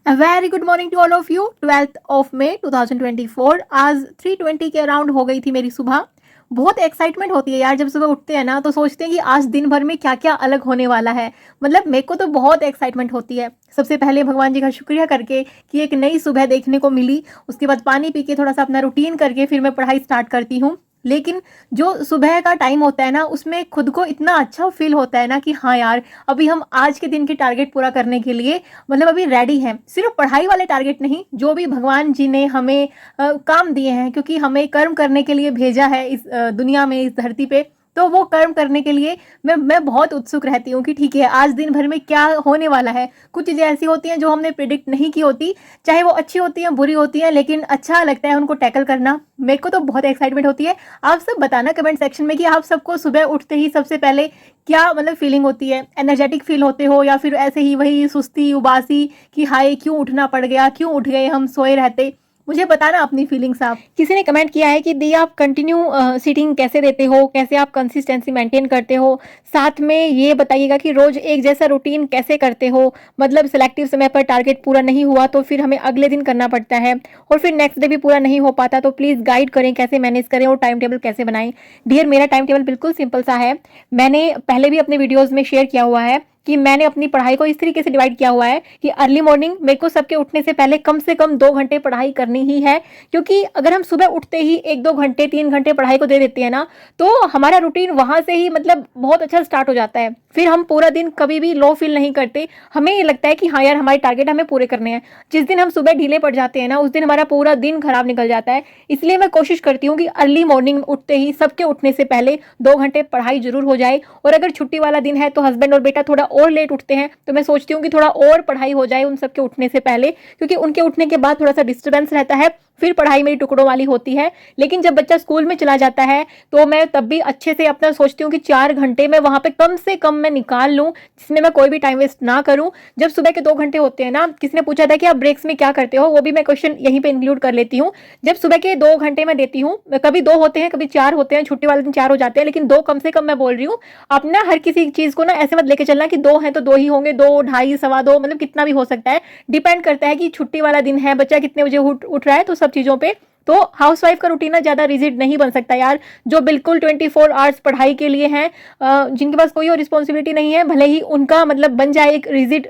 Very good morning to all of you. 12th of May 2024 आज 3:20 के around हो गई थी मेरी सुबह। बहुत एक्साइटमेंट होती है यार, जब सुबह उठते हैं ना तो सोचते हैं कि आज दिन भर में क्या क्या अलग होने वाला है। मतलब मेरे को तो बहुत एक्साइटमेंट होती है। सबसे पहले भगवान जी का शुक्रिया करके कि एक नई सुबह देखने को मिली। उसके बाद पानी पी के थोड़ा सा अपना रूटीन करके फिर मैं पढ़ाई स्टार्ट करती हूँ। लेकिन जो सुबह का टाइम होता है ना, उसमें खुद को इतना अच्छा फील होता है ना कि हाँ यार, अभी हम आज के दिन की टारगेट पूरा करने के लिए मतलब अभी रेडी हैं। सिर्फ पढ़ाई वाले टारगेट नहीं, जो भी भगवान जी ने हमें काम दिए हैं, क्योंकि हमें कर्म करने के लिए भेजा है इस दुनिया में, इस धरती पे। तो वो कर्म करने के लिए मैं बहुत उत्सुक रहती हूँ कि ठीक है आज दिन भर में क्या होने वाला है। कुछ चीज़ें ऐसी होती हैं जो हमने प्रिडिक्ट नहीं की होती, चाहे वो अच्छी होती हैं बुरी होती हैं, लेकिन अच्छा लगता है उनको टैकल करना। मेरे को तो बहुत एक्साइटमेंट होती है। आप सब बताना कमेंट सेक्शन में कि आप सबको सुबह उठते ही सबसे पहले क्या मतलब फीलिंग होती है। एनर्जेटिक फील होते हो या फिर ऐसे ही वही सुस्ती उबासी कि हाय क्यों उठना पड़ गया, क्यों उठ गए, हम सोए रहते। मुझे बताना अपनी फीलिंग्स आप। किसी ने कमेंट किया है कि दी आप कंटिन्यू सीटिंग कैसे देते हो, कैसे आप कंसिस्टेंसी मेंटेन करते हो, साथ में ये बताइएगा कि रोज एक जैसा रूटीन कैसे करते हो। मतलब सिलेक्टिव समय पर टारगेट पूरा नहीं हुआ तो फिर हमें अगले दिन करना पड़ता है और फिर नेक्स्ट डे भी पूरा नहीं हो पाता, तो प्लीज़ गाइड करें कैसे मैनेज करें और टाइम टेबल कैसे बनाएं। डियर, मेरा टाइम टेबल बिल्कुल सिंपल सा है। मैंने पहले भी अपने वीडियोज़ में शेयर किया हुआ है कि मैंने अपनी पढ़ाई को इस तरीके से डिवाइड किया हुआ है कि अर्ली मॉर्निंग मेरे को सबके उठने से पहले कम से कम 2 घंटे पढ़ाई करनी ही है। क्योंकि अगर हम सुबह उठते ही 1-2 घंटे 3 घंटे पढ़ाई को दे देते हैं ना, तो हमारा रूटीन वहाँ से ही मतलब बहुत अच्छा स्टार्ट हो जाता है। फिर हम पूरा दिन कभी भी लो फील नहीं करते। हमें ये लगता है कि हाँ यार, हमारे टारगेट हमें पूरे करने हैं। जिस दिन हम सुबह ढीले पड़ जाते हैं ना, उस दिन हमारा पूरा दिन खराब निकल जाता है। इसलिए मैं कोशिश करती हूँ कि अर्ली मॉर्निंग उठते ही सबके उठने से पहले 2 घंटे पढ़ाई जरूर हो जाए। और अगर छुट्टी वाला दिन है तो हस्बैंड और बेटा थोड़ा और लेट उठते हैं, तो मैं सोचती हूँ कि थोड़ा और पढ़ाई हो जाए उन सबके उठने से पहले, क्योंकि उनके उठने के बाद थोड़ा सा डिस्टर्बेंस रहता है, फिर पढ़ाई मेरी टुकड़ों वाली होती है। लेकिन जब बच्चा स्कूल में चला जाता है तो मैं तब भी अच्छे से अपना सोचती हूँ कि 4 घंटे मैं वहाँ पे कम से कम मैं निकाल लूँ, जिसमें मैं कोई भी टाइम वेस्ट ना करूँ। जब सुबह के 2 घंटे होते हैं ना, किसी ने पूछा था कि आप ब्रेक्स में क्या करते हो, वो भी मैं क्वेश्चन यहीं पे इंक्लूड कर लेती हूँ। जब सुबह के 2 घंटे मैं देती हूँ, कभी 2 होते हैं कभी 4 होते हैं, छुट्टी वाले दिन 4 हो जाते हैं, लेकिन 2 कम से कम मैं बोल रही हूँ। आप ना हर किसी चीज को ना ऐसे मत लेके चलना कि 2 हैं तो 2 ही होंगे, 2, ढाई, सवा 2, मतलब कितना भी हो सकता है। डिपेंड करता है कि छुट्टी वाला दिन है, बच्चा कितने बजे उठ रहा है, तो सब चीजों पे। तो हाउसवाइफ का रूटीन ना ज्यादा रिजिड नहीं बन सकता यार। जो बिल्कुल 24 आवर्स पढ़ाई के लिए हैं, जिनके पास कोई और रिस्पॉन्सिबिलिटी नहीं है, भले ही उनका मतलब बन जाए एक रिजिड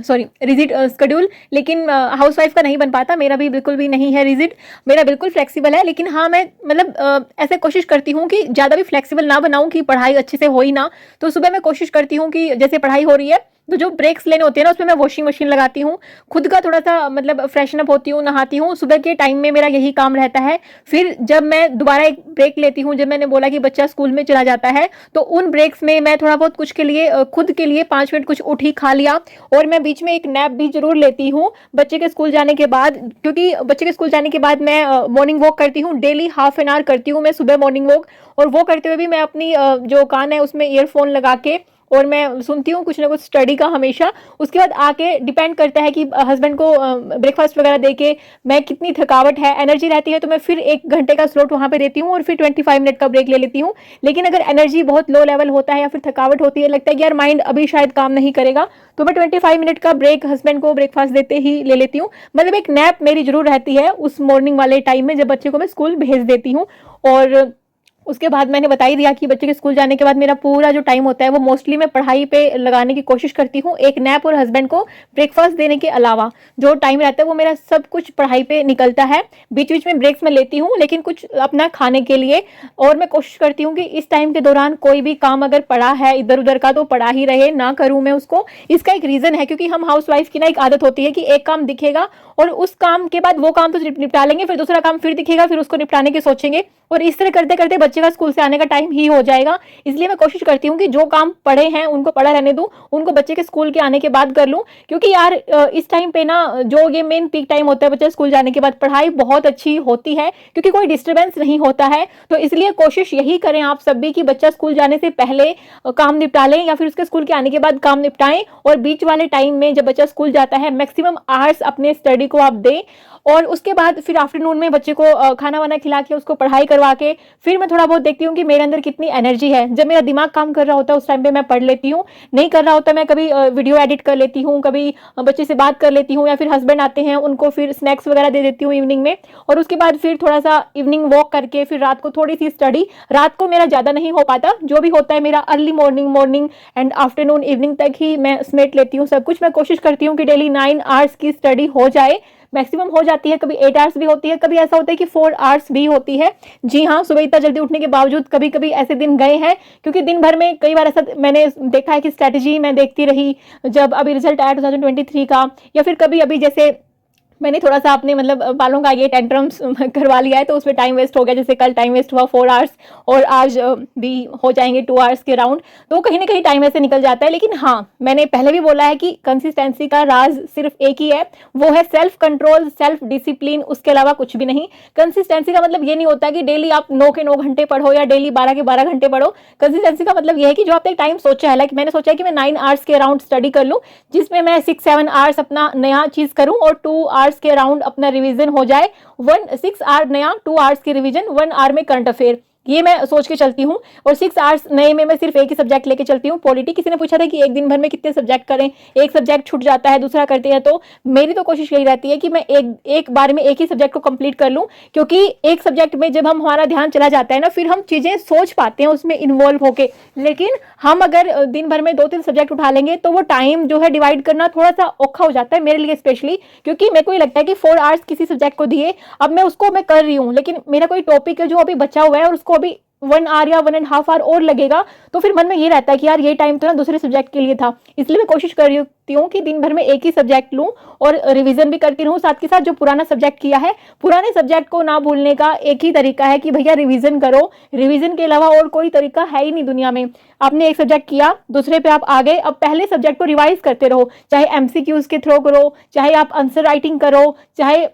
शेड्यूल, लेकिन हाउसवाइफ का नहीं बन पाता। मेरा भी बिल्कुल भी नहीं है रिजिड, मेरा बिल्कुल फ्लेक्सिबल है। लेकिन हाँ, मैं मतलब ऐसे कोशिश करती हूँ कि ज़्यादा भी फ्लेक्सिबल ना बनाऊँ कि पढ़ाई अच्छे से हो ही ना। तो सुबह मैं कोशिश करती हूँ कि जैसे पढ़ाई हो रही है तो जो ब्रेक्स लेने होते हैं ना, उसमें मैं वॉशिंग मशीन लगाती हूँ, खुद का थोड़ा सा मतलब फ्रेशन अप होती हूँ, नहाती हूँ। सुबह के टाइम में मेरा यही काम रहता है। फिर जब मैं दोबारा एक ब्रेक लेती हूँ, जब मैंने बोला कि बच्चा स्कूल में चला जाता है, तो उन ब्रेक्स में मैं थोड़ा बहुत कुछ के लिए खुद के लिए 5 मिनट कुछ उठ ही खा लिया। और मैं बीच में एक नैप भी जरूर लेती हूँ बच्चे के स्कूल जाने के बाद, क्योंकि बच्चे के स्कूल जाने के बाद मैं मॉर्निंग वॉक करती हूँ। डेली ½ एन आवर करती हूँ मैं सुबह मॉर्निंग वॉक। और वो करते हुए भी मैं अपनी जो कान है उसमें ईयरफोन लगा के और मैं सुनती हूँ कुछ ना कुछ स्टडी का हमेशा। उसके बाद आके डिपेंड करता है कि हस्बैंड को ब्रेकफास्ट वगैरह दे के मैं कितनी थकावट है, एनर्जी रहती है तो मैं फिर 1 घंटे का स्लॉट वहाँ पे देती हूँ और फिर 25 मिनट का ब्रेक ले लेती हूँ। लेकिन अगर एनर्जी बहुत लो लेवल होता है या फिर थकावट होती है, लगता है कि यार माइंड अभी शायद काम नहीं करेगा, तो मैं 25 मिनट का ब्रेक हस्बैंड को ब्रेकफास्ट देते ही ले लेती हूँ। मतलब एक नैप मेरी जरूर रहती है उस मॉर्निंग वाले टाइम में जब बच्चे को मैं स्कूल भेज देती हूँ। और उसके बाद मैंने बता ही दिया कि बच्चे के स्कूल जाने के बाद मेरा पूरा जो टाइम होता है वो मोस्टली मैं पढ़ाई पे लगाने की कोशिश करती हूँ। एक नैप और हस्बैंड को ब्रेकफास्ट देने के अलावा जो टाइम रहता है वो मेरा सब कुछ पढ़ाई पे निकलता है। बीच बीच में ब्रेक्स में लेती हूँ, लेकिन कुछ अपना खाने के लिए। और मैं कोशिश करती हूँ कि इस टाइम के दौरान कोई भी काम अगर पड़ा है इधर उधर का तो पड़ा ही रहे, ना करूँ मैं उसको। इसका एक रीजन है, क्योंकि हम हाउस वाइफ की ना एक आदत होती है कि एक काम दिखेगा और उस काम के बाद वो काम तो निपटा लेंगे, फिर दूसरा काम फिर दिखेगा, फिर उसको निपटाने की सोचेंगे, और इस तरह करते करते बच्चे का स्कूल से आने का टाइम ही हो जाएगा। इसलिए मैं कोशिश करती हूँ कि जो काम पड़े हैं उनको पड़ा रहने दूं, उनको बच्चे के स्कूल के आने के बाद कर लूं। क्योंकि यार इस टाइम पे ना जो ये मेन पीक टाइम होता है बच्चा स्कूल जाने के बाद, पढ़ाई बहुत अच्छी होती है क्योंकि कोई डिस्टर्बेंस नहीं होता है। तो इसलिए कोशिश यही करें आप सब भी कि बच्चा स्कूल जाने से पहले काम निपटा लें या फिर उसके स्कूल के आने के बाद काम निपटाएं। और बीच वाले टाइम में जब बच्चा स्कूल जाता है मैक्सिमम आवर्स अपने स्टडी को आप दें। और उसके बाद फिर आफ्टरनून में बच्चे को खाना वाना खिला के उसको पढ़ाई करवा के फिर मैं थोड़ा बहुत देखती हूँ कि मेरे अंदर कितनी एनर्जी है। जब मेरा दिमाग काम कर रहा होता है उस टाइम पे मैं पढ़ लेती हूँ, नहीं कर रहा होता मैं कभी वीडियो एडिट कर लेती हूँ, कभी बच्चे से बात कर लेती हूँ, या फिर हस्बैंड आते हैं उनको फिर स्नैक्स वगैरह दे देती हूँ इवनिंग में। और उसके बाद फिर थोड़ा सा इवनिंग वॉक करके फिर रात को थोड़ी सी स्टडी। रात को मेरा ज़्यादा नहीं हो पाता, जो भी होता है मेरा early morning and afternoon evening तक ही मैं समेट लेती हूँ सब कुछ। मैं कोशिश करती हूँ कि डेली 9 आवर्स की स्टडी हो जाए, मैक्सिमम हो जाती है, कभी 8 आवर्स भी होती है, कभी ऐसा होता है कि 4 आवर्स भी होती है। जी हाँ, सुबह इतना जल्दी उठने के बावजूद कभी कभी ऐसे दिन गए हैं, क्योंकि दिन भर में कई बार ऐसा मैंने देखा है कि स्ट्रैटेजी मैं देखती रही जब अभी रिजल्ट आया 2023 का, या फिर कभी अभी जैसे मैंने थोड़ा सा अपने मतलब बालों का ये टेंट्रम्स करवा लिया है तो उसमें टाइम वेस्ट हो गया। जैसे कल टाइम वेस्ट हुआ 4 आवर्स और आज भी हो जाएंगे 2 आवर्स के राउंड, तो कहीं ना कहीं टाइम ऐसे निकल जाता है। लेकिन हाँ, मैंने पहले भी बोला है कि कंसिस्टेंसी का राज सिर्फ एक ही है, वो है सेल्फ कंट्रोल, सेल्फ डिसिप्लिन, उसके अलावा कुछ भी नहीं। कंसिस्टेंसी का मतलब ये नहीं होता कि डेली आप 9 के 9 घंटे पढ़ो या डेली 12 के 12 घंटे पढ़ो। कंसिस्टेंसी का मतलब ये है कि जो आपने टाइम सोचा है, लाइक मैंने सोचा है कि मैं 9 आवर्स के अराउंड स्टडी कर लूँ, जिसमें मैं 6-7 आवर्स अपना नया चीज करूँ और 2 आवर्स के अराउंड अपना रिवीजन हो जाए। 6 आवर नया, 2 आवर्स की रिवीजन, 1 आवर में करंट अफेयर, ये मैं सोच के चलती हूँ। और 6 आवर्स नए में मैं सिर्फ एक ही सब्जेक्ट लेके चलती हूँ, पॉलिटी। किसी ने पूछा था कि एक दिन भर में कितने सब्जेक्ट करें, एक सब्जेक्ट छूट जाता है दूसरा करते हैं, तो मेरी तो कोशिश यही रहती है कि मैं एक बार में एक ही सब्जेक्ट को कंप्लीट कर लूँ, क्योंकि एक सब्जेक्ट में जब हम हमारा ध्यान चला जाता है ना, फिर हम चीजें सोच पाते हैं उसमें इन्वॉल्व होके। लेकिन हम अगर दिन भर में 2-3 सब्जेक्ट उठा लेंगे तो वो टाइम जो है डिवाइड करना थोड़ा सा औखा हो जाता है मेरे लिए स्पेशली, क्योंकि मेरे को ये लगता है कि 4 आवर्स किसी सब्जेक्ट को दिए, अब मैं उसको मैं कर रही हूँ, लेकिन मेरा कोई टॉपिक है जो अभी बचा हुआ है और उसको अभी 1 आवर या 1.5 आवर और लगेगा, तो फिर मन में ये रहता है कि यार ये टाइम तो ना दूसरे सब्जेक्ट के लिए था। इसलिए मैं कोशिश कर रही हूँ कि दिन भर में एक ही सब्जेक्ट लूँ और रिवीजन भी करती रहूँ साथ के साथ। जो पुराना सब्जेक्ट किया है, पुराने सब्जेक्ट को ना भूलने का एक ही तरीका है कि भैया रिवीजन करो। रिवीजन के अलावा और कोई तरीका है ही नहीं दुनिया में। आपने एक सब्जेक्ट किया, दूसरे पे आप आ गए, अब पहले सब्जेक्ट को रिवाइज करते रहो, चाहे एमसीक्यूज के थ्रू करो, चाहे आप आंसर राइटिंग करो, चाहे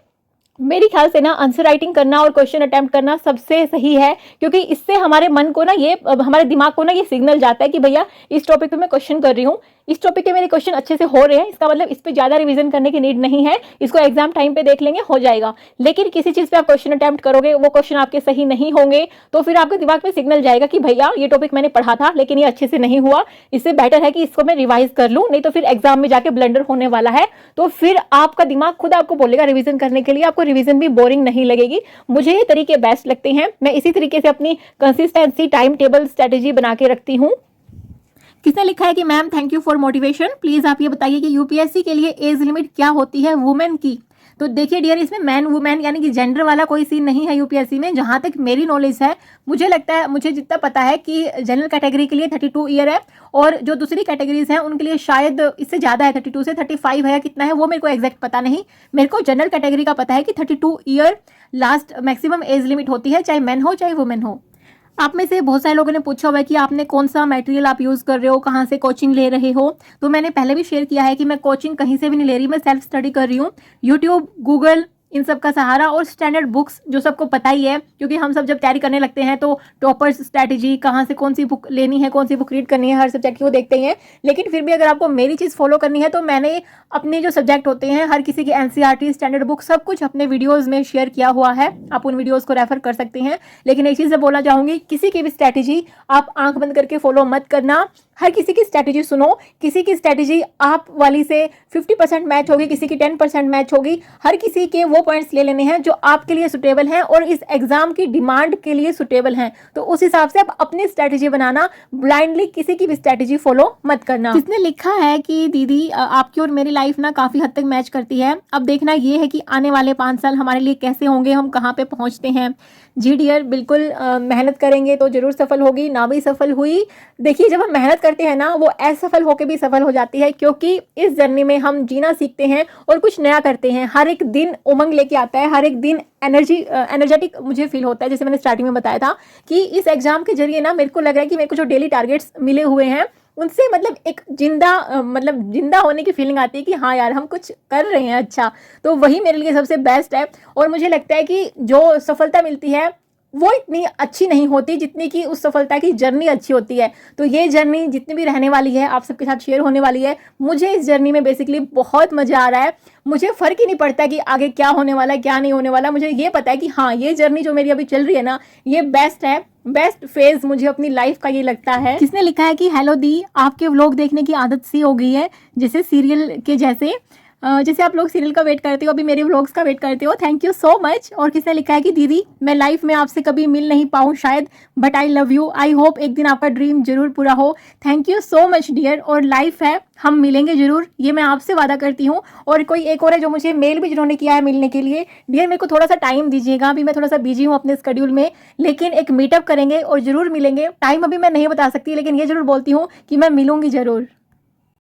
मेरी ख्याल से ना आंसर राइटिंग करना और क्वेश्चन अटेम्प्ट करना सबसे सही है, क्योंकि इससे हमारे मन को ना, ये हमारे दिमाग को ना ये सिग्नल जाता है कि भैया इस टॉपिक पे मैं क्वेश्चन कर रही हूँ, इस टॉपिक के मेरे क्वेश्चन अच्छे से हो रहे हैं, इसका मतलब इस पे ज्यादा रिवीजन करने की नीड नहीं है, इसको एग्जाम टाइम पे देख लेंगे हो जाएगा। लेकिन किसी चीज पे आप क्वेश्चन अटेम्प्ट करोगे, वो क्वेश्चन आपके सही नहीं होंगे, तो फिर आपके दिमाग में सिग्नल जाएगा कि भैया ये टॉपिक मैंने पढ़ा था लेकिन ये अच्छे से नहीं हुआ, इससे बेटर है कि इसको मैं रिवाइज कर लूँ, नहीं तो फिर एग्जाम में जाके ब्लंडर होने वाला है। तो फिर आपका दिमाग खुद आपको बोलेगा रिवीजन करने के लिए, आपको रिवीजन भी बोरिंग नहीं लगेगी। मुझे ये तरीके बेस्ट लगते हैं, मैं इसी तरीके से अपनी कंसिस्टेंसी टाइम टेबल स्ट्रेटेजी बना के रखती हूँ। किसने लिखा है कि ma'am thank you for motivation, please आप ये बताइए कि यूपीएससी के लिए एज लिमिट क्या होती है वुमेन की। तो देखिए डियर, इसमें मैन वुमेन यानी कि जेंडर वाला कोई सीन नहीं है यूपीएससी में। जहां तक मेरी नॉलेज है, मुझे लगता है, मुझे जितना पता है कि जनरल कैटेगरी के लिए 32 ईयर है, और जो दूसरी कैटेगरीज हैं उनके लिए शायद इससे ज़्यादा है, 32 से 35 है या कितना है वो मेरे को एग्जैक्ट पता नहीं। मेरे को जनरल कैटेगरी का पता है कि 32 year last maximum age limit होती है, चाहे मैन हो चाहे वुमेन हो। आप में से बहुत सारे लोगों ने पूछा हुआ है कि आपने कौन सा मटेरियल आप यूज़ कर रहे हो, कहाँ से कोचिंग ले रहे हो। तो मैंने पहले भी शेयर किया है कि मैं कोचिंग कहीं से भी नहीं ले रही, मैं सेल्फ स्टडी कर रही हूँ। यूट्यूब, गूगल, इन सब का सहारा, और स्टैंडर्ड बुक्स जो सबको पता ही है, क्योंकि हम सब जब तैयारी करने लगते हैं तो टॉपर्स स्ट्रैटेजी, कहाँ से कौन सी बुक लेनी है, कौन सी बुक रीड करनी है, हर सब्जेक्ट की वो देखते ही हैं। लेकिन फिर भी अगर आपको मेरी चीज़ फॉलो करनी है तो मैंने अपने जो सब्जेक्ट होते हैं हर किसी की एनसीईआरटी, स्टैंडर्ड बुक, सब कुछ अपने वीडियोज़ में शेयर किया हुआ है, आप उन वीडियोज़ को रेफर कर सकते हैं। लेकिन एक चीज़ मैं बोलना चाहूँगी, किसी की भी स्ट्रैटेजी आप आंख बंद करके फॉलो मत करना। हर किसी की स्ट्रैटेजी सुनो, किसी की स्ट्रैटेजी आप वाली से 50% मैच होगी, किसी की 10% मैच होगी। हर किसी के वो पॉइंट्स ले लेने हैं जो आपके लिए सुटेबल हैं और इस एग्जाम की डिमांड के लिए सुटेबल हैं। तो उस हिसाब से आप अपनी स्ट्रैटेजी बनाना, ब्लाइंडली किसी की भी स्ट्रैटेजी फॉलो मत करना। जिसने लिखा है कि दीदी आपकी और मेरी लाइफ ना काफ़ी हद तक मैच करती है, अब देखना ये है कि आने वाले 5 साल हमारे लिए कैसे होंगे, हम कहाँ पे पहुँचते हैं। जी डियर, बिल्कुल मेहनत करेंगे तो जरूर सफल होगी, ना भी सफल हुई। देखिए, जब हम मेहनत करते हैं ना, वो असफल होकर भी सफल हो जाती है, क्योंकि इस जर्नी में हम जीना सीखते हैं और कुछ नया करते हैं। हर एक दिन उमंग लेके आता है, हर एक दिन एनर्जेटिक मुझे फील होता है। जैसे मैंने स्टार्टिंग में बताया था कि इस एग्जाम के जरिए ना मेरे को लग रहा है कि मेरे को जो डेली टारगेट्स मिले हुए हैं उनसे मतलब एक जिंदा होने की फीलिंग आती है कि हाँ यार, हम कुछ कर रहे हैं अच्छा। तो वही मेरे लिए सबसे बेस्ट है। और मुझे लगता है कि जो सफलता मिलती है वो इतनी अच्छी नहीं होती जितनी कि उस सफलता की जर्नी अच्छी होती है। तो ये जर्नी जितनी भी रहने वाली है आप सबके साथ शेयर होने वाली है। मुझे इस जर्नी में बेसिकली बहुत मज़ा आ रहा है। मुझे फ़र्क ही नहीं पड़ता कि आगे क्या होने वाला है क्या नहीं होने वाला। मुझे ये पता है कि हाँ, ये जर्नी जो मेरी अभी चल रही है ना, ये बेस्ट है, बेस्ट फेज मुझे अपनी लाइफ का ये लगता है। किसने लिखा है कि हेलो दी, आपके व्लॉग देखने की आदत सी हो गई है जैसे सीरियल के जैसे। जैसे आप लोग सीरियल का वेट करते हो अभी मेरे व्लॉग्स का वेट करते हो, थैंक यू सो मच। और किसने लिखा है कि दीदी मैं लाइफ में आपसे कभी मिल नहीं पाऊँ शायद, but I love you, I hope एक दिन आपका ड्रीम जरूर पूरा हो। Thank you so much dear. और लाइफ है, हम मिलेंगे जरूर, ये मैं आपसे वादा करती हूँ। और कोई एक और है जो मुझे मेल भी जिन्होंने किया है मिलने के लिए, डियर मेरे को थोड़ा सा टाइम दीजिएगा, अभी मैं थोड़ा सा बिजी हूँ अपने स्केड्यूल में, लेकिन एक मीटअप करेंगे और जरूर मिलेंगे। टाइम अभी मैं नहीं बता सकती, लेकिन ये जरूर बोलती हूँ कि मैं मिलूंगी जरूर।